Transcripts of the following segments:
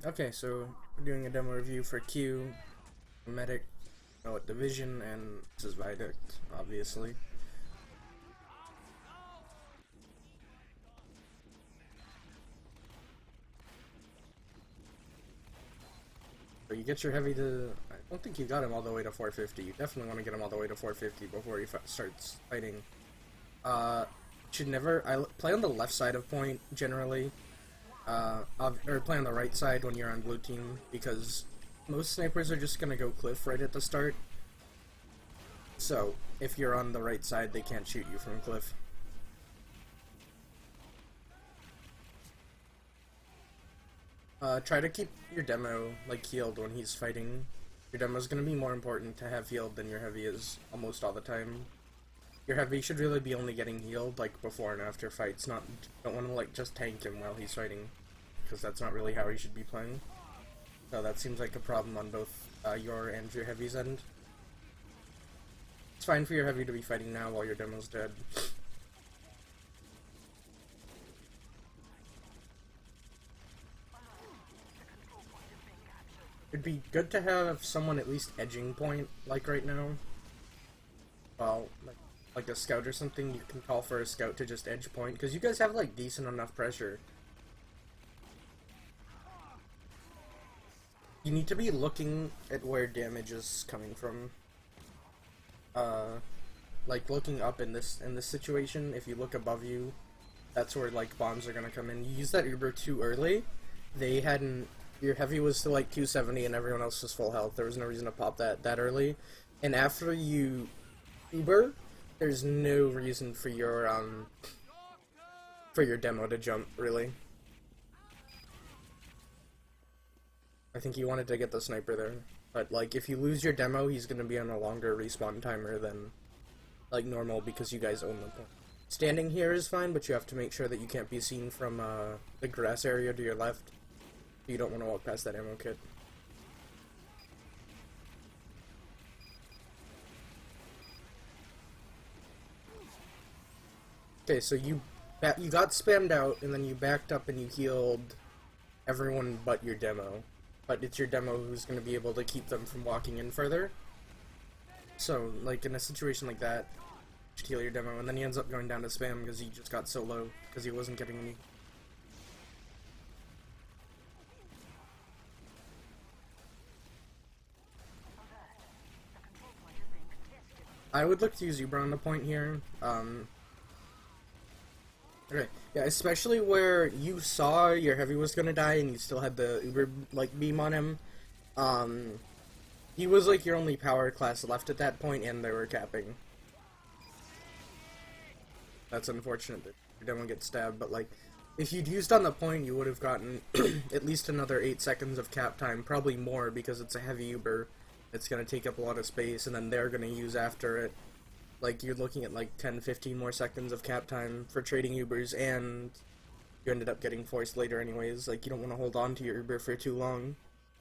Okay, so we're doing a demo review for Q, Medic, Division, and this is Viaduct, obviously. So you get your heavy to... I don't think you got him all the way to 450. You definitely want to get him all the way to 450 before he starts fighting. Should never... play on the left side of point, generally. Or play on the right side when you're on blue team, because most snipers are just gonna go cliff right at the start. So, if you're on the right side, they can't shoot you from cliff. Try to keep your demo, like, healed when he's fighting. Your demo's gonna be more important to have healed than your heavy is almost all the time. Your heavy should really be only getting healed, like, before and after fights, don't want to, like, just tank him while he's fighting, because that's not really how he should be playing. So that seems like a problem on both your and your heavy's end. It's fine for your heavy to be fighting now while your demo's dead. It'd be good to have someone at least edging point, like right now. Well, like a scout or something, you can call for a scout to just edge point, because you guys have like decent enough pressure. You need to be looking at where damage is coming from. Like looking up in this situation, if you look above you, that's where like bombs are gonna come in. You use that Uber too early. They hadn't. Your heavy was to like 270 and everyone else was full health. There was no reason to pop that early. And after you Uber, there's no reason for your demo to jump, really. I think you wanted to get the sniper there. But like if you lose your demo, he's gonna be on a longer respawn timer than like normal because you guys own the point. Standing here is fine, but you have to make sure that you can't be seen from the grass area to your left. You don't want to walk past that ammo kit. Okay, so you got spammed out, and then you backed up and you healed everyone but your demo. But it's your demo who's going to be able to keep them from walking in further. So, like, in a situation like that, you should heal your demo, and then he ends up going down to spam because he just got so low, because he wasn't getting any. I would look to use Uber on the point here. Okay, yeah, especially where you saw your heavy was gonna die and you still had the Uber, like, beam on him. He was, like, your only power class left at that point, and they were capping. That's unfortunate that your demo gets stabbed, but, like, if you'd used on the point, you would have gotten at least another 8 seconds of cap time, probably more, because it's a heavy Uber. It's gonna take up a lot of space, and then they're gonna use after it. Like, you're looking at like 10-15 more seconds of cap time for trading Ubers, and you ended up getting forced later anyways. Like, you don't want to hold on to your Uber for too long.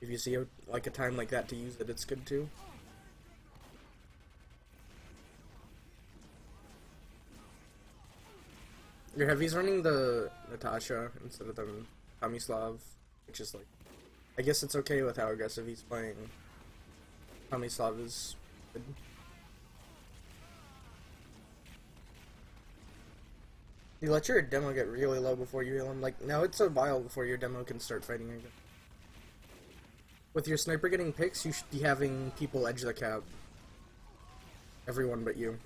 If you see like a time like that to use it, it's good too. Your heavy's running the Natasha instead of the Tomislav, which is like, I guess it's okay with how aggressive he's playing. Tomislav is good. You let your demo get really low before you heal him. Like, now it's a while before your demo can start fighting again. With your sniper getting picks, you should be having people edge the cap. Everyone but you.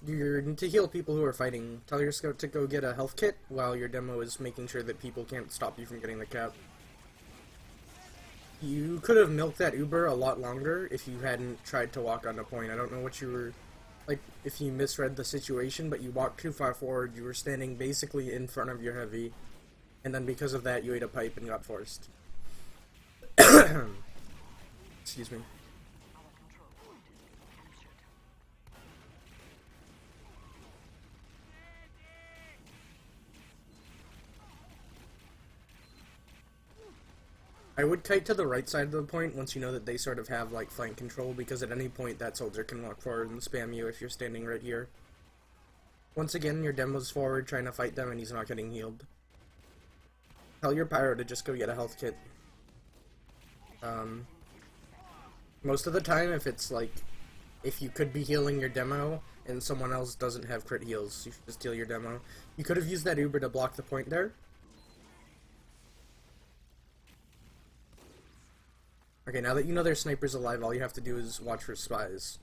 You need to heal people who are fighting. Tell your scout to go get a health kit while your demo is making sure that people can't stop you from getting the cap. You could have milked that Uber a lot longer if you hadn't tried to walk on the point. I don't know what you were... Like, if you misread the situation, but you walked too far forward, you were standing basically in front of your heavy, and then because of that, you ate a pipe and got forced. Excuse me. I would kite to the right side of the point once you know that they sort of have, like, flank control, because at any point that soldier can walk forward and spam you if you're standing right here. Once again, your demo's forward trying to fight them and he's not getting healed. Tell your pyro to just go get a health kit. Um, most of the time, if it's like, if you could be healing your demo and someone else doesn't have crit heals, you should just heal your demo. You could have used that Uber to block the point there. Okay, now that you know their sniper's alive, all you have to do is watch for spies.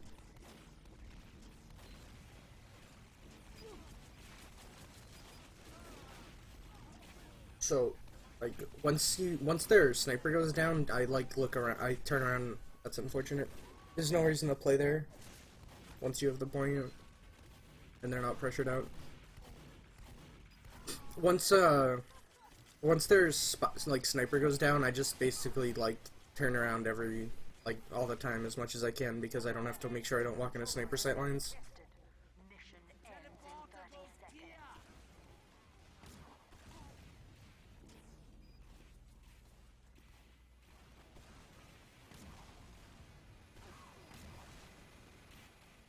So, like, once their sniper goes down, I like look around, I turn around. That's unfortunate. There's no reason to play there once you have the point and they're not pressured out. Once their like sniper goes down, I just basically like turn around like all the time as much as I can, because I don't have to make sure I don't walk into sniper sight lines.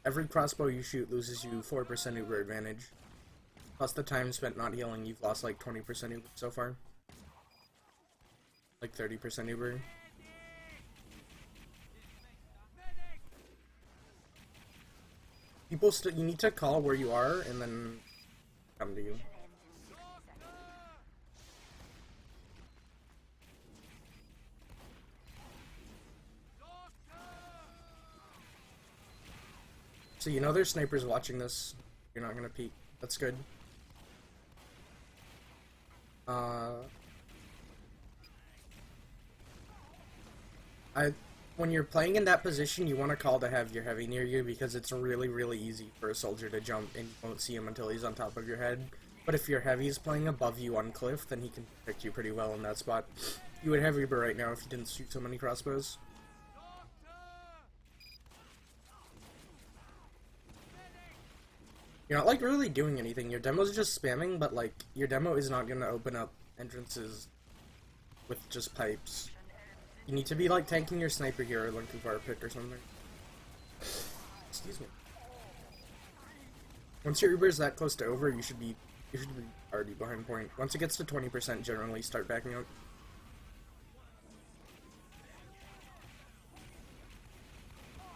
Every crossbow you shoot loses you 4% Uber advantage. Plus the time spent not healing, you've lost like 20% Uber so far. Like 30% Uber. People you need to call where you are and then come to you. So you know there's snipers watching this. You're not gonna peek. That's good. When you're playing in that position, you want to call to have your heavy near you, because it's really, really easy for a soldier to jump and you won't see him until he's on top of your head. But if your heavy is playing above you on cliff, then he can protect you pretty well in that spot. You would have Uber right now if you didn't shoot so many crossbows. You're not like really doing anything. Your demo's just spamming, but like your demo is not gonna open up entrances with just pipes. You need to be like tanking your sniper here or looking for a pick or something. Excuse me. Once your Uber is that close to over, you should be already behind point. Once it gets to 20%, generally start backing out.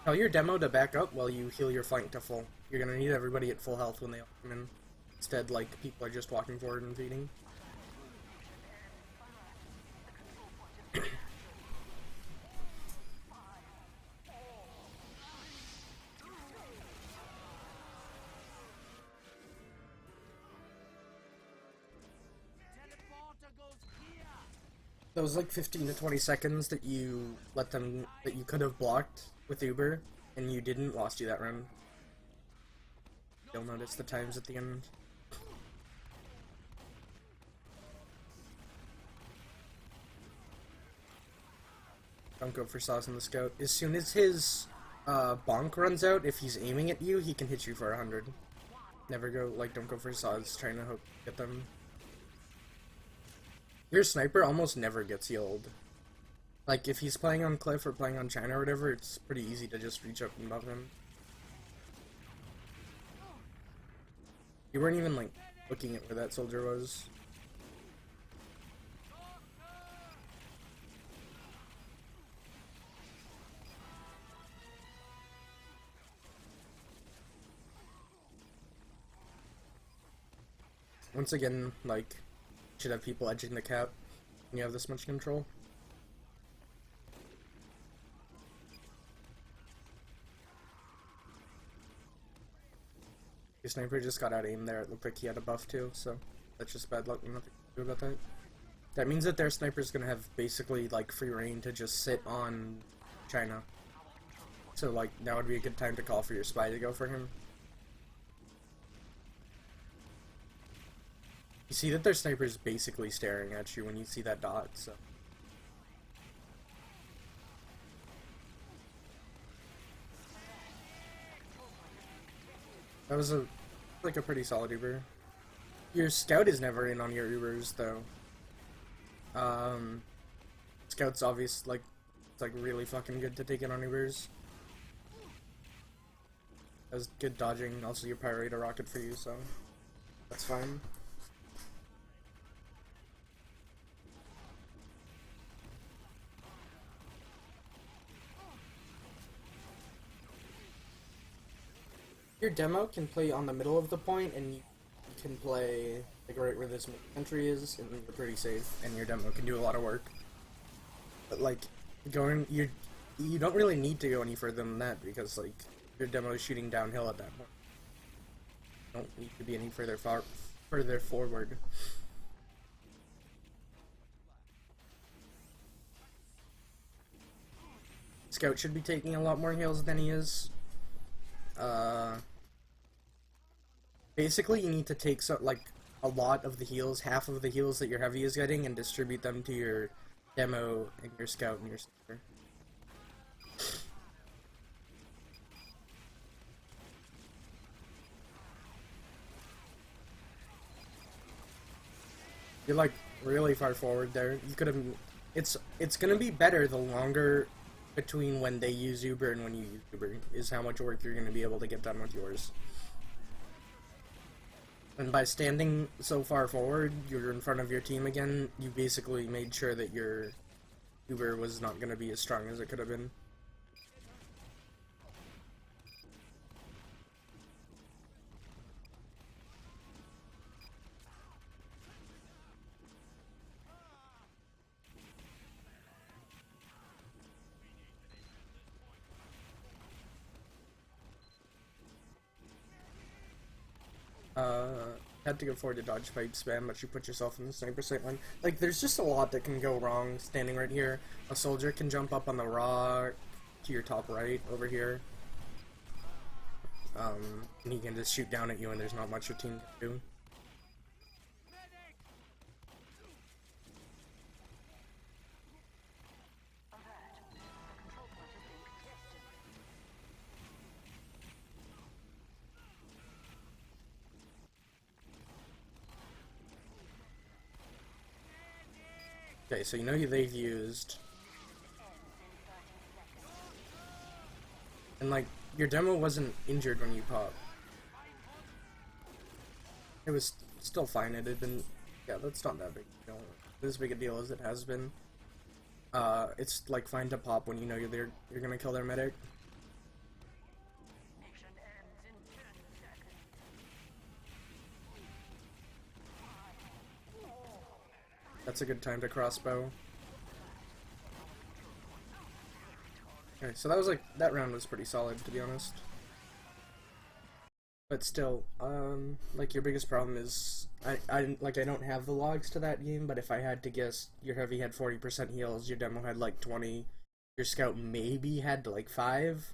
Tell your demo to back up while you heal your flank to full. You're gonna need everybody at full health when they come in. Instead, like, people are just walking forward and feeding. Those like 15 to 20 seconds that you that you could have blocked with Uber and you didn't, lost you that round. You'll notice the times at the end. Don't go for sauce on the scout. As soon as his bonk runs out, if he's aiming at you, he can hit you for 100. Never go, like, don't go for saws trying to get them. Your sniper almost never gets healed. Like, if he's playing on Cliff or playing on China or whatever, it's pretty easy to just reach up and buff him. You weren't even, like, looking at where that soldier was. Once again, like, you should have people edging the cap when you have this much control. Your sniper just got out of aim there. It looked like he had a buff too, so that's just bad luck. Nothing to do about that. That means that their sniper's gonna have basically like free reign to just sit on China. So like that would be a good time to call for your spy to go for him. You see that their sniper's basically staring at you when you see that dot, so. That was like a pretty solid Uber. Your scout is never in on your Ubers though. Scout's obvious, like, it's like really fucking good to take it on Ubers. That was good dodging. Also, your pyro ate a rocket for you, so that's fine. Your demo can play on the middle of the point, and you can play like right where this entry is, and you're pretty safe, and your demo can do a lot of work. But like going, you don't really need to go any further than that because like your demo is shooting downhill at that point. You don't need to be any further forward. Scout should be taking a lot more heals than he is. Basically, you need to take like a lot of the heals, half of the heals that your heavy is getting, and distribute them to your demo and your scout and your sniper. You're like really far forward there. You could have. It's gonna be better the longer between when they use Uber and when you use Uber is how much work you're gonna be able to get done with yours. And by standing so far forward, you're in front of your team again. You basically made sure that your Uber was not gonna be as strong as it could have been. Had to go forward to dodge fight spam, but you put yourself in the sniper sight line. Like, there's just a lot that can go wrong standing right here. A soldier can jump up on the rock to your top right over here. And he can just shoot down at you, and there's not much your team can do. Okay, so you know they've used. And like, your demo wasn't injured when you popped. It was still fine, it had been. Yeah, that's not that big a deal. As big a deal as it has been. It's like fine to pop when you know you're gonna kill their medic. That's a good time to crossbow. Okay, so that was like, that round was pretty solid, to be honest. But still, like your biggest problem is, I don't have the logs to that game, but if I had to guess, your heavy had 40% heals, your demo had like 20, your scout maybe had like 5,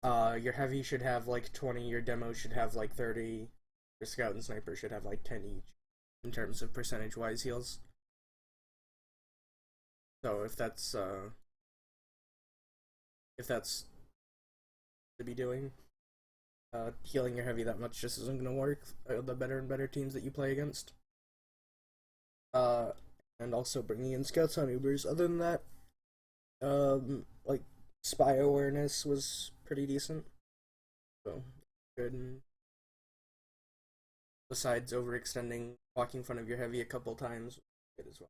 your heavy should have like 20, your demo should have like 30, your scout and sniper should have like 10 each, in terms of percentage-wise heals. So if that's to be doing, healing your heavy that much just isn't gonna work. The better and better teams that you play against, and also bringing in scouts on Ubers. Other than that, like spy awareness was pretty decent, so good. And besides overextending, walking in front of your heavy a couple times, good as well.